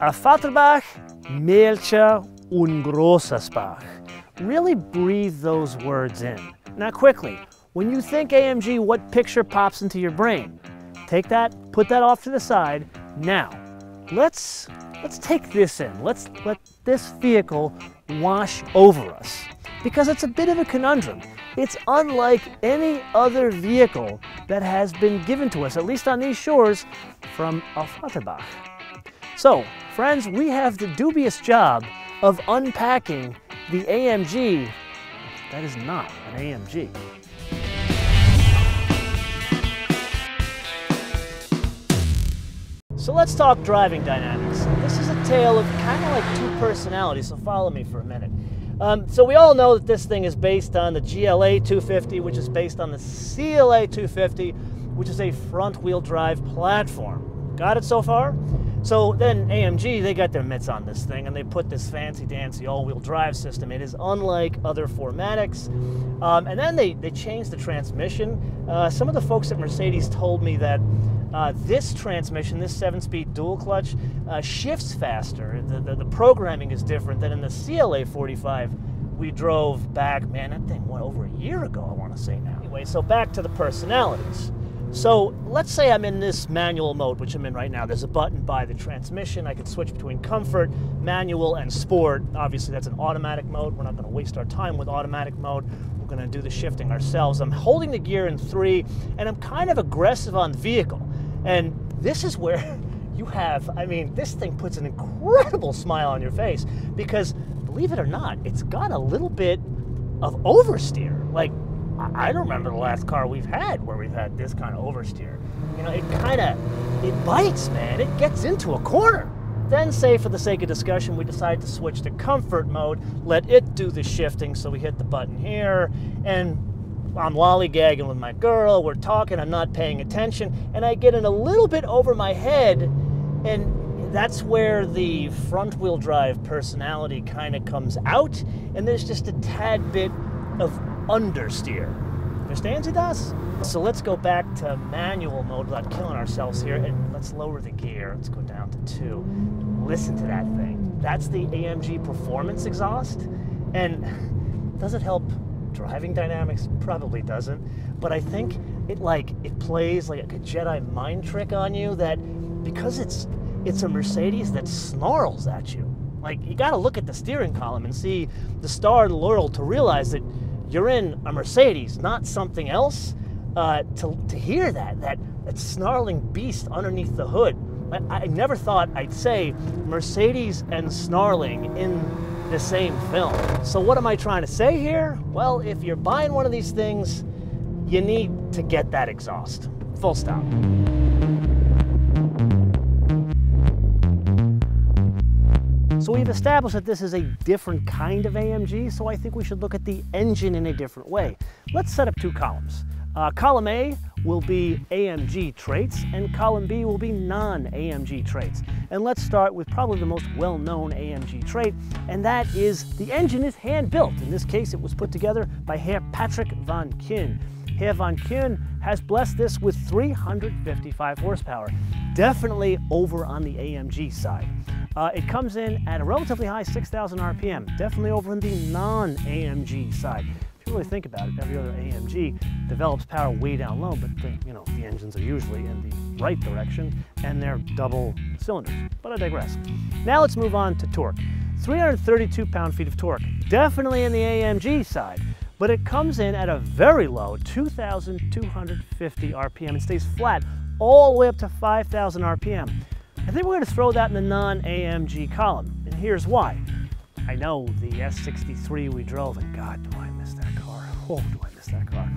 A Vaterbach, Melcher und Großesbach. Really breathe those words in. Now quickly, when you think AMG, what picture pops into your brain? Take that, put that off to the side. Now, let's take this in. Let's let this vehicle wash over us, because it's a bit of a conundrum. It's unlike any other vehicle that has been given to us, at least on these shores, from a Vaterbach. So, friends, we have the dubious job of unpacking the AMG that is not an AMG. So let's talk driving dynamics. This is a tale of kind of like two personalities, so follow me for a minute. So we all know that this thing is based on the GLA 250, which is based on the CLA 250, which is a front-wheel drive platform. Got it so far? So then AMG, they got their mitts on this thing, and they put this fancy-dancy all-wheel drive system. It is unlike other 4MATICs. And then they changed the transmission. Some of the folks at Mercedes told me that this transmission, this 7-speed dual clutch, shifts faster. The programming is different than in the CLA 45 we drove back, man, that thing went over a year ago, I want to say now. Anyway, so back to the personalities. So let's say I'm in this manual mode, which I'm in right now. There's a button by the transmission. I can switch between comfort, manual, and sport. Obviously, that's an automatic mode. We're not going to waste our time with automatic mode. We're going to do the shifting ourselves. I'm holding the gear in 3, and I'm kind of aggressive on the vehicle. And this is where you have, I mean, this thing puts an incredible smile on your face because, believe it or not, it's got a little bit of oversteer. Like, I don't remember the last car we've had where we've had this kind of oversteer. You know, it bites, man. It gets into a corner. Then, say for the sake of discussion, we decide to switch to comfort mode, let it do the shifting, so we hit the button here, and I'm lollygagging with my girl, we're talking, I'm not paying attention, and I get in a little bit over my head, and that's where the front-wheel drive personality kind of comes out, and there's just a tad bit of understeer. Understands it does? So let's go back to manual mode without killing ourselves here, and let's lower the gear. Let's go down to 2. Listen to that thing. That's the AMG performance exhaust, and does it help driving dynamics? Probably doesn't, but I think it plays like a Jedi mind trick on you, that because it's a Mercedes that snarls at you. Like, you got to look at the steering column and see the star and laurel to realize that you're in a Mercedes, not something else. To hear that snarling beast underneath the hood, I never thought I'd say Mercedes and snarling in the same film. So what am I trying to say here? Well, if you're buying one of these things, you need to get that exhaust. Full stop. So we've established that this is a different kind of AMG, so I think we should look at the engine in a different way. Let's set up 2 columns. Column A will be AMG traits, and column B will be non-AMG traits. And let's start with probably the most well-known AMG trait, and that is the engine is hand-built. In this case, it was put together by Herr Patrick van Kuyn. Herr van Kuyn has blessed this with 355 horsepower, definitely over on the AMG side. It comes in at a relatively high 6,000 RPM, definitely over on the non-AMG side. If you really think about it, every other AMG develops power way down low, but the engines are usually in the right direction, and they're double cylinders. But I digress. Now let's move on to torque. 332 pound-feet of torque, definitely in the AMG side, but it comes in at a very low 2,250 RPM and stays flat all the way up to 5,000 RPM. I think we're going to throw that in the non-AMG column, and here's why. I know the S63 we drove, and God, do I miss that car. Oh, do I miss that car.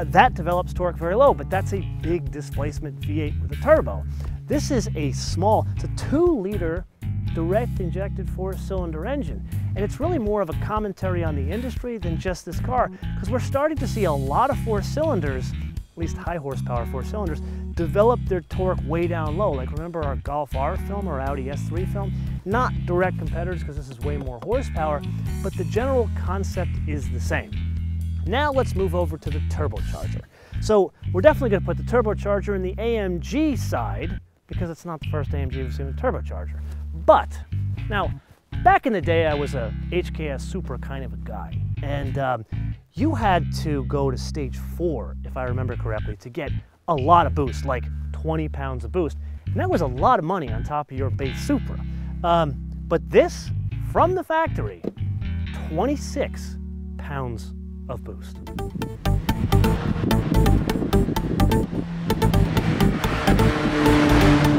That develops torque very low, but that's a big displacement V8 with a turbo. This is a small, it's a 2-liter direct injected 4-cylinder engine, and it's really more of a commentary on the industry than just this car, because we're starting to see a lot of 4-cylinders, at least high horsepower 4-cylinders, develop their torque way down low. Like, remember our Golf R film or Audi S3 film? Not direct competitors, because this is way more horsepower, but the general concept is the same. Now let's move over to the turbocharger. So we're definitely going to put the turbocharger in the AMG side, because it's not the first AMG we've seen a turbocharger. But, now, back in the day, I was a HKS Supra kind of a guy, and you had to go to stage 4, if I remember correctly, to get a lot of boost, like 20 pounds of boost, and that was a lot of money on top of your base Supra. But this, from the factory, 26 pounds of boost.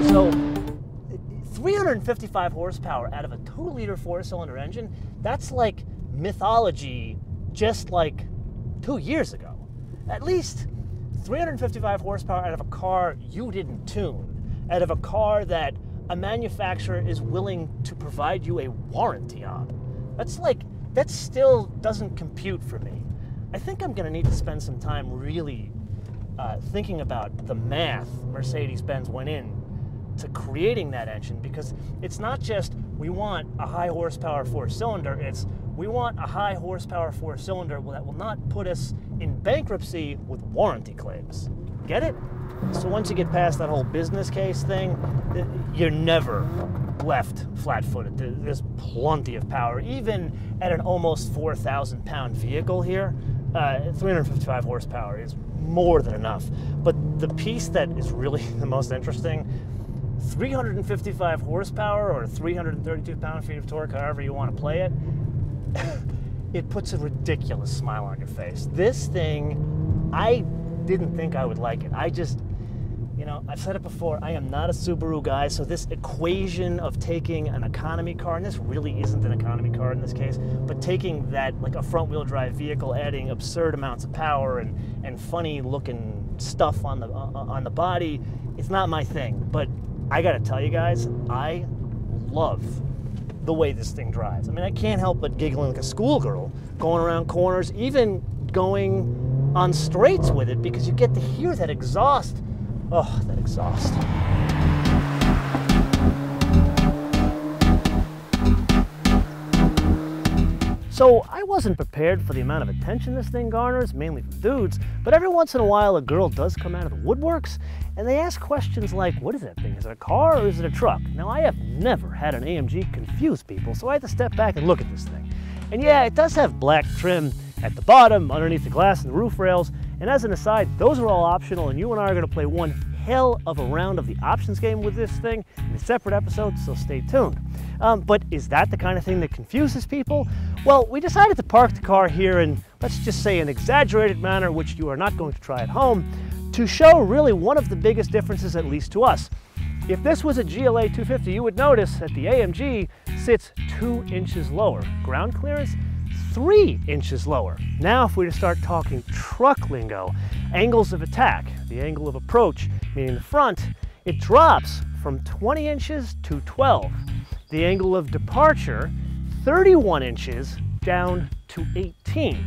So, 355 horsepower out of a 2-liter 4-cylinder engine, that's like mythology just like 2 years ago. At least 355 horsepower out of a car you didn't tune, out of a car that a manufacturer is willing to provide you a warranty on. That still doesn't compute for me. I think I'm gonna need to spend some time really thinking about the math Mercedes Benz went in to creating that engine, because it's not just we want a high horsepower 4-cylinder, it's we want a high horsepower 4-cylinder that will not put us in bankruptcy with warranty claims. Get it? So once you get past that whole business case thing, you're never left flat-footed. There's plenty of power. Even at an almost 4,000-pound vehicle here, 355 horsepower is more than enough. But the piece that is really the most interesting, 355 horsepower or 332 pound-feet of torque, however you want to play it, it puts a ridiculous smile on your face. This thing, I didn't think I would like it. I just, you know, I've said it before, I am not a Subaru guy, so this equation of taking an economy car, and this really isn't an economy car in this case, but taking that, like a front-wheel drive vehicle, adding absurd amounts of power and funny-looking stuff on the body, it's not my thing. But I gotta tell you guys, I love the way this thing drives. I mean, I can't help but giggling like a schoolgirl going around corners, even going on straights with it, because you get to hear that exhaust. Oh, that exhaust. So I wasn't prepared for the amount of attention this thing garners, mainly from dudes, but every once in a while a girl does come out of the woodworks and they ask questions like, what is that thing? Is it a car or is it a truck? Now, I have never had an AMG confuse people, so I had to step back and look at this thing. And yeah, it does have black trim at the bottom, underneath the glass and the roof rails, and as an aside, those are all optional, and you and I are going to play one hell of a round of the options game with this thing in a separate episode, so stay tuned. But is that the kind of thing that confuses people? Well, we decided to park the car here in, let's just say, an exaggerated manner, which you are not going to try at home, to show really one of the biggest differences, at least to us. If this was a GLA 250, you would notice that the AMG sits 2 inches lower. Ground clearance, 3 inches lower. Now, if we were to start talking truck lingo, angles of attack, the angle of approach, meaning the front, it drops from 20 inches to 12. The angle of departure, 31 inches down to 18.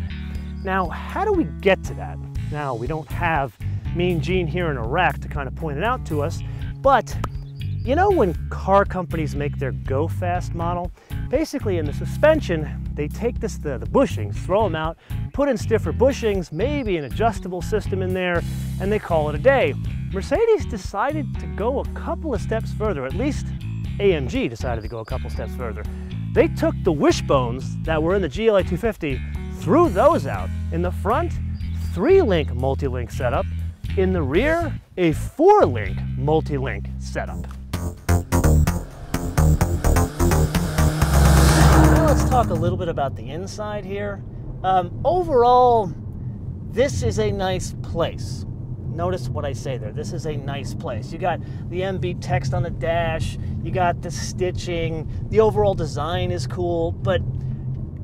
Now, how do we get to that? Now, we don't have Mean Gene here in Iraq to kind of point it out to us, but you know when car companies make their Go Fast model? Basically, in the suspension, they take the bushings, throw them out, put in stiffer bushings, maybe an adjustable system in there, and they call it a day. Mercedes decided to go a couple of steps further, at least AMG decided to go a couple steps further. They took the wishbones that were in the GLA 250, threw those out. In the front, 3-link multi-link setup. In the rear, a 4-link multi-link setup. Now let's talk a little bit about the inside here. Overall, this is a nice place. Notice what I say there. This is a nice place. You got the MB text on the dash, you got the stitching, the overall design is cool, but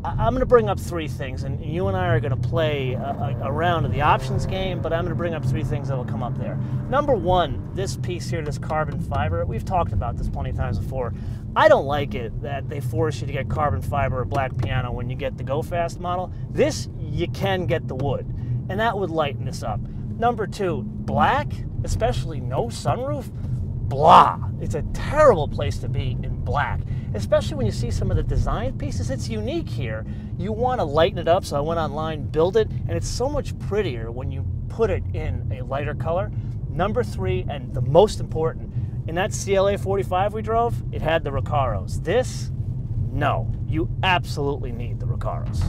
I'm going to bring up 3 things, and you and I are going to play a round of the options game, but I'm going to bring up 3 things that will come up there. Number 1, this piece here, this carbon fiber, we've talked about this plenty of times before. I don't like it that they force you to get carbon fiber or black piano when you get the Go Fast model. This, you can get the wood, and that would lighten this up. Number 2, black, especially no sunroof, blah. It's a terrible place to be in black, especially when you see some of the design pieces. It's unique here. You want to lighten it up, so I went online, build it, and it's so much prettier when you put it in a lighter color. Number 3, and the most important, In that CLA 45 we drove, it had the Recaros. This, no. You absolutely need the Recaros.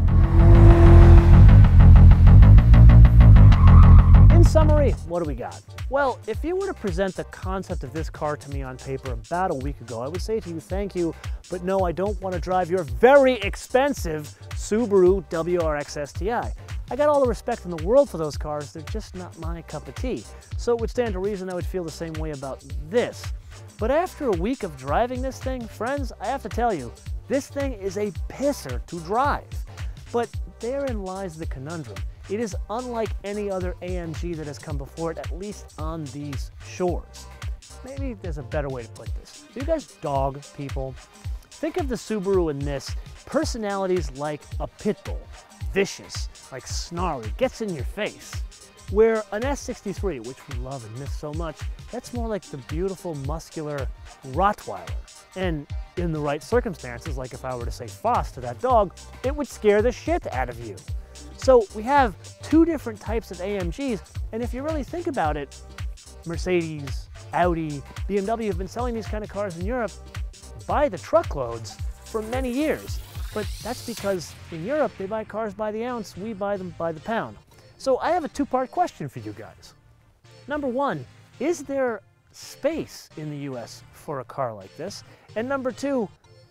In summary, what do we got? Well, if you were to present the concept of this car to me on paper about a week ago, I would say to you, thank you, but no, I don't want to drive your very expensive Subaru WRX STI. I got all the respect in the world for those cars, they're just not my cup of tea. So it would stand to reason I would feel the same way about this. But after a week of driving this thing, friends, I have to tell you, this thing is a pisser to drive. But therein lies the conundrum. It is unlike any other AMG that has come before it, at least on these shores. Maybe there's a better way to put this. Do you guys dog people? Think of the Subaru in this, personalities like a pit bull, vicious, like snarly, gets in your face. Where an S63, which we love and miss so much, that's more like the beautiful, muscular Rottweiler. And in the right circumstances, like if I were to say Foss to that dog, it would scare the shit out of you. So we have two different types of AMGs, and if you really think about it, Mercedes, Audi, BMW have been selling these kind of cars in Europe by the truckloads for many years. But that's because in Europe, they buy cars by the ounce, we buy them by the pound. So I have a two-part question for you guys. Number one, is there space in the US for a car like this? And number two,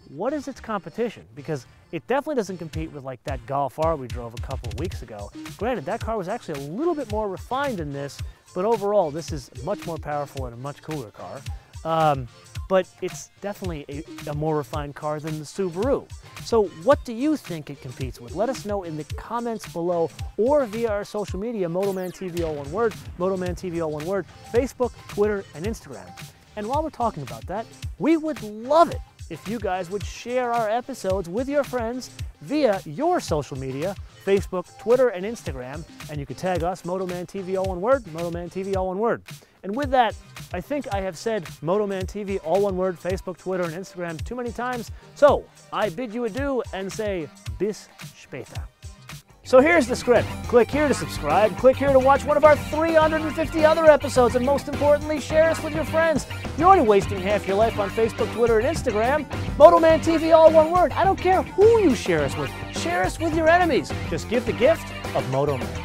what is its competition? Because it definitely doesn't compete with like that Golf R we drove a couple of weeks ago. Granted, that car was actually a little bit more refined than this, but overall, this is much more powerful and a much cooler car. But it's definitely a more refined car than the Subaru. So what do you think it competes with? Let us know in the comments below or via our social media, MotoManTV all one word, MotoManTV all one word, Facebook, Twitter, and Instagram. And while we're talking about that, we would love it if you guys would share our episodes with your friends via your social media, Facebook, Twitter, and Instagram. And you can tag us, MotoManTV all one word, MotoManTV all one word. And with that, I think I have said MotoManTV all one word, Facebook, Twitter, and Instagram too many times. So I bid you adieu and say bis später. So here's the script. Click here to subscribe, click here to watch one of our 350 other episodes, and most importantly, share us with your friends. You're only wasting half your life on Facebook, Twitter, and Instagram. MotoManTV, all one word. I don't care who you share us with. Share us with your enemies. Just give the gift of MotoMan.